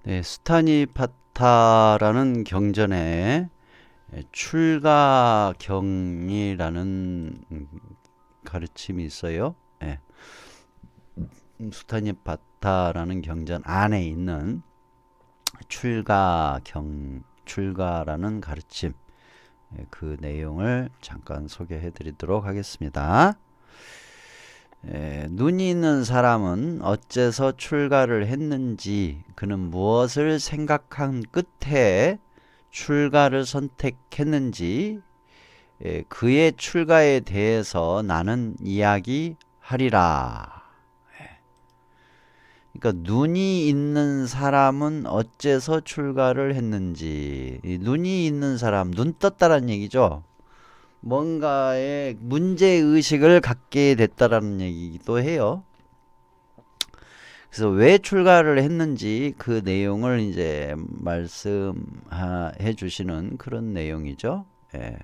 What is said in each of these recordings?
네, 스타니파타라는 경전에 출가경이라는 가르침이 있어요. 예, 스타니파타라는 경전 안에 있는 출가라는 가르침, 그 내용을 잠깐 소개해 드리도록 하겠습니다. 눈이 있는 사람은 어째서 출가를 했는지, 그는 무엇을 생각한 끝에 출가를 선택했는지, 그의 출가에 대해서 나는 이야기하리라. 그러니까 눈이 있는 사람은 어째서 출가를 했는지, 눈이 있는 사람, 눈 떴다는 얘기죠. 뭔가의 문제의식을 갖게 됐다라는 얘기기도 해요. 그래서 왜 출가를 했는지 그 내용을 이제 말씀해 주시는 그런 내용이죠. 예.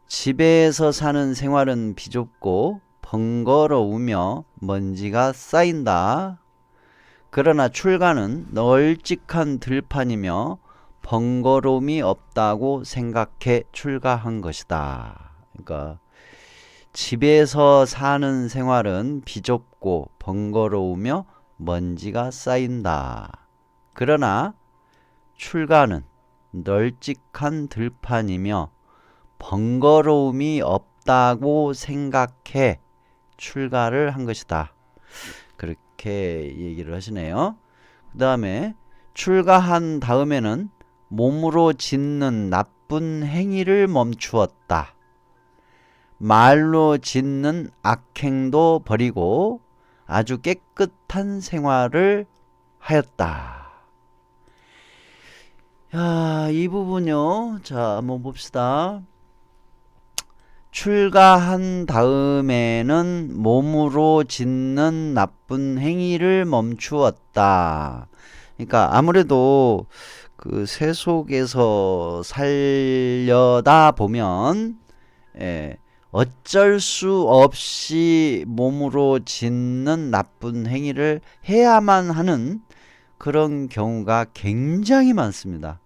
집에서 사는 생활은 비좁고 번거로우며 먼지가 쌓인다. 그러나 출가는 널찍한 들판이며 번거로움이 없다고 생각해 출가한 것이다. 그러니까 집에서 사는 생활은 비좁고 번거로우며 먼지가 쌓인다. 그러나 출가는 널찍한 들판이며 번거로움이 없다고 생각해 출가를 한 것이다. 그렇게 얘기를 하시네요. 그 다음에 출가한 다음에는 몸으로 짓는 나쁜 행위를 멈추었다. 말로 짓는 악행도 버리고 아주 깨끗한 생활을 하였다. 야, 이 부분요. 자, 한번 봅시다. 출가한 다음에는 몸으로 짓는 나쁜 행위를 멈추었다. 그러니까 아무래도 그 세속에서 살려다 보면 어쩔 수 없이 몸으로 짓는 나쁜 행위를 해야만 하는 그런 경우가 굉장히 많습니다.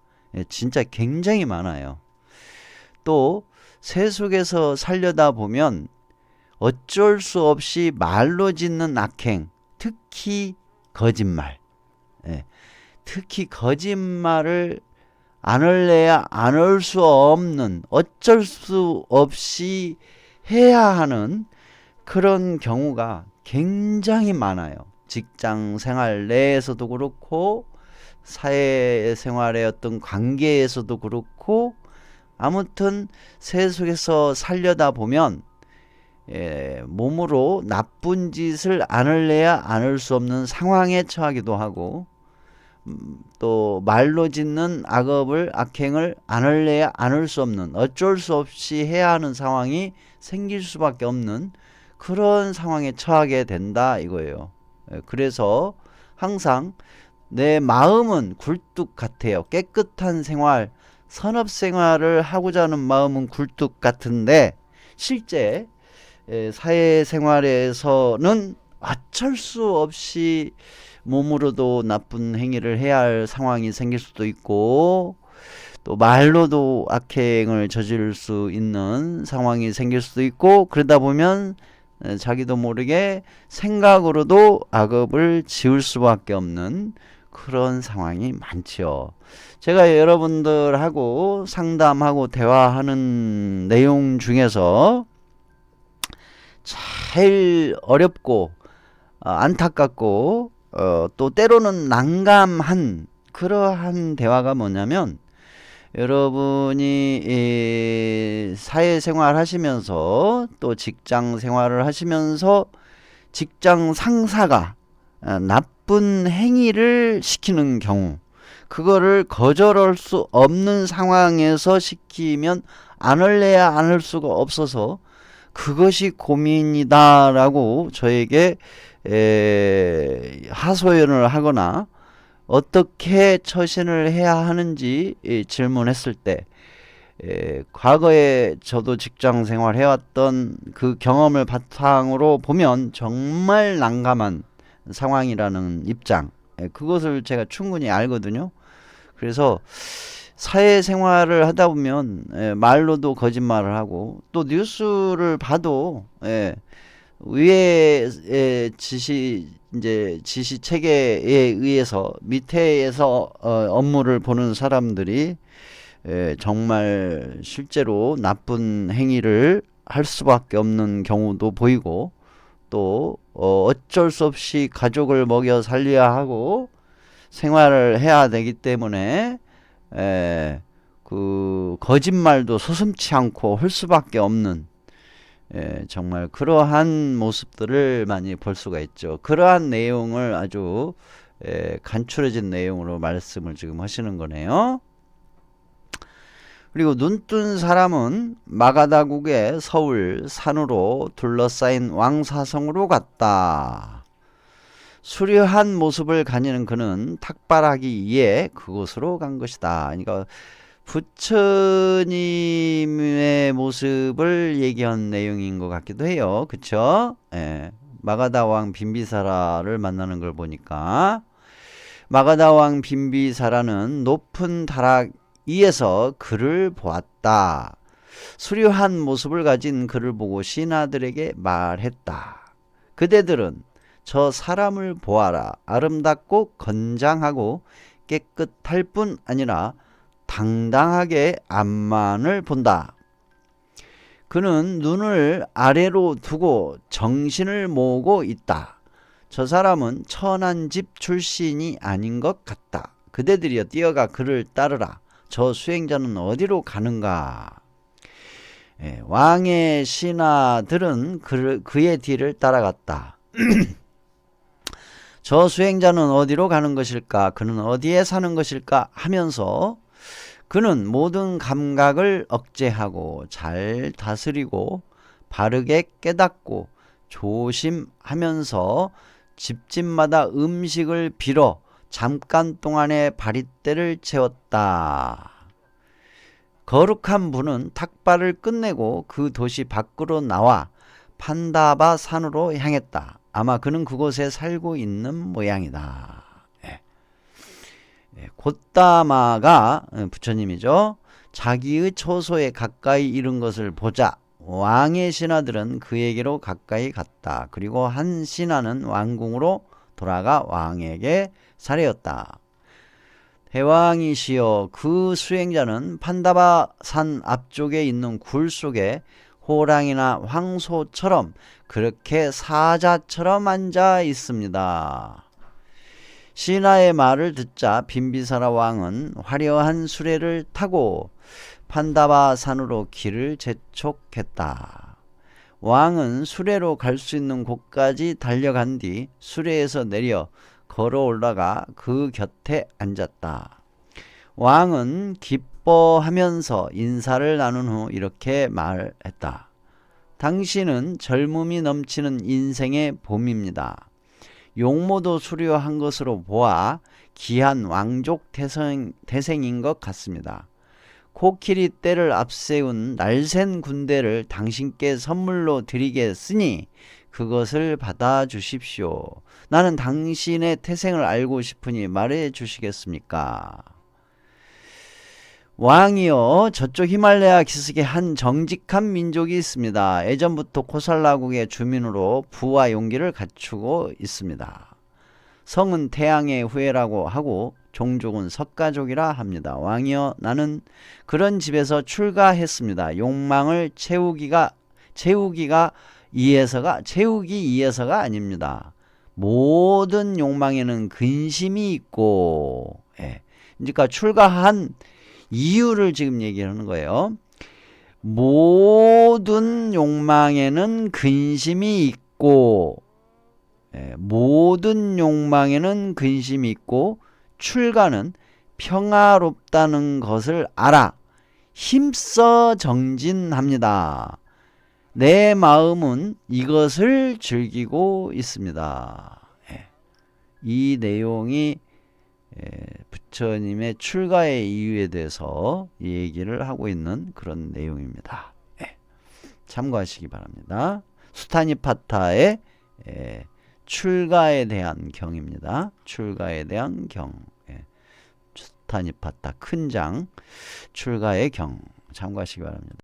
진짜 굉장히 많아요. 또 세속에서 살려다 보면 어쩔 수 없이 말로 짓는 악행, 특히 거짓말. 특히 거짓말을 안 할래야 안 할 수 없는, 어쩔 수 없이 해야 하는 그런 경우가 굉장히 많아요. 직장 생활 내에서도 그렇고 사회생활의 어떤 관계에서도 그렇고, 아무튼 세속에서 살려다 보면 몸으로 나쁜 짓을 안 할래야 안 할 수 없는 상황에 처하기도 하고, 또 말로 짓는 악행을 안 할래야 안 할 수 없는, 어쩔 수 없이 해야 하는 상황이 생길 수밖에 없는 그런 상황에 처하게 된다 이거예요. 그래서 항상 내 마음은 굴뚝 같아요. 깨끗한 생활, 선업생활을 하고자 하는 마음은 굴뚝 같은데, 실제 사회생활에서는 어쩔 수 없이 몸으로도 나쁜 행위를 해야 할 상황이 생길 수도 있고, 또 말로도 악행을 저지를 수 있는 상황이 생길 수도 있고, 그러다 보면 자기도 모르게 생각으로도 악업을 지을 수밖에 없는 그런 상황이 많죠. 제가 여러분들하고 상담하고 대화하는 내용 중에서 제일 어렵고 안타깝고 또 때로는 난감한 그러한 대화가 뭐냐면, 여러분이 사회생활 하시면서 또 직장 생활을 하시면서 직장 상사가 나쁜 행위를 시키는 경우, 그거를 거절할 수 없는 상황에서 시키면 안 할래야 안 할 수가 없어서 그것이 고민이다라고 저에게 하소연을 하거나 어떻게 처신을 해야 하는지 질문했을 때, 과거에 저도 직장 생활 해왔던 그 경험을 바탕으로 보면 정말 난감한 상황이라는 입장, 그것을 제가 충분히 알거든요. 그래서 사회생활을 하다 보면 말로도 거짓말을 하고 또 뉴스를 봐도 위의 지시 체계에 의해서 밑에에서 업무를 보는 사람들이 정말 실제로 나쁜 행위를 할 수밖에 없는 경우도 보이고 또 어쩔 수 없이 가족을 먹여 살려야 하고 생활을 해야 되기 때문에 그 거짓말도 서슴지 않고 할 수밖에 없는 정말 그러한 모습들을 많이 볼 수가 있죠. 그러한 내용을 아주 간추려진 내용으로 말씀을 지금 하시는 거네요. 그리고 눈뜬 사람은 마가다국의 서울 산으로 둘러싸인 왕사성으로 갔다. 수려한 모습을 가지는 그는 탁발하기 위해 그곳으로 간 것이다. 그러니까 부처님의 모습을 얘기한 내용인 것 같기도 해요. 그쵸? 마가다 왕 빈비사라를 만나는 걸 보니까 마가다 왕 빈비사라는 높은 다락 위에서 그를 보았다. 수려한 모습을 가진 그를 보고 신하들에게 말했다. 그대들은 저 사람을 보아라. 아름답고 건장하고 깨끗할 뿐 아니라 당당하게 앞만을 본다. 그는 눈을 아래로 두고 정신을 모으고 있다. 저 사람은 천한 집 출신이 아닌 것 같다. 그대들이여 뛰어가 그를 따르라. 저 수행자는 어디로 가는가? 왕의 신하들은 그의 뒤를 따라갔다. 저 수행자는 어디로 가는 것일까? 그는 어디에 사는 것일까? 하면서 그는 모든 감각을 억제하고 잘 다스리고 바르게 깨닫고 조심하면서 집집마다 음식을 빌어 잠깐 동안의 바리떼를 채웠다. 거룩한 분은 탁발을 끝내고 그 도시 밖으로 나와 판다바 산으로 향했다. 아마 그는 그곳에 살고 있는 모양이다. 곧다마가 부처님이죠. 자기의 처소에 가까이 이른 것을 보자 왕의 신하들은 그에게로 가까이 갔다. 그리고 한 신하는 왕궁으로 돌아가 왕에게 사례었다. 대왕이시여, 그 수행자는 판다바 산 앞쪽에 있는 굴 속에 호랑이나 황소처럼 그렇게 사자처럼 앉아 있습니다. 신하의 말을 듣자 빈비사라 왕은 화려한 수레를 타고 판다바 산으로 길을 재촉했다. 왕은 수레로 갈 수 있는 곳까지 달려간 뒤 수레에서 내려 걸어 올라가 그 곁에 앉았다. 왕은 기뻐하면서 인사를 나눈 후 이렇게 말했다. 당신은 젊음이 넘치는 인생의 봄입니다. 용모도 수려한 것으로 보아 귀한 왕족 태생인 것 같습니다. 코끼리 떼를 앞세운 날쌘 군대를 당신께 선물로 드리겠으니 그것을 받아주십시오. 나는 당신의 태생을 알고 싶으니 말해 주시겠습니까? 왕이여, 저쪽 히말라야 기슭에 한 정직한 민족이 있습니다. 예전부터 코살라국의 주민으로 부와 용기를 갖추고 있습니다. 성은 태양의 후예라고 하고 종족은 석가족이라 합니다. 왕이여, 나는 그런 집에서 출가했습니다. 욕망을 채우기 위해서가 아닙니다. 모든 욕망에는 근심이 있고, 그러니까 출가한 이유를 지금 얘기하는 거예요. 모든 욕망에는 근심이 있고, 모든 욕망에는 근심이 있고, 출가는 평화롭다는 것을 알아 힘써 정진합니다. 내 마음은 이것을 즐기고 있습니다. 이 내용이 부처님의 출가의 이유에 대해서 얘기를 하고 있는 그런 내용입니다. 참고하시기 바랍니다. 수타니파타의 출가에 대한 경입니다. 출가에 대한 경. 예. 타니파타 큰 장 출가의 경 참고하시기 바랍니다.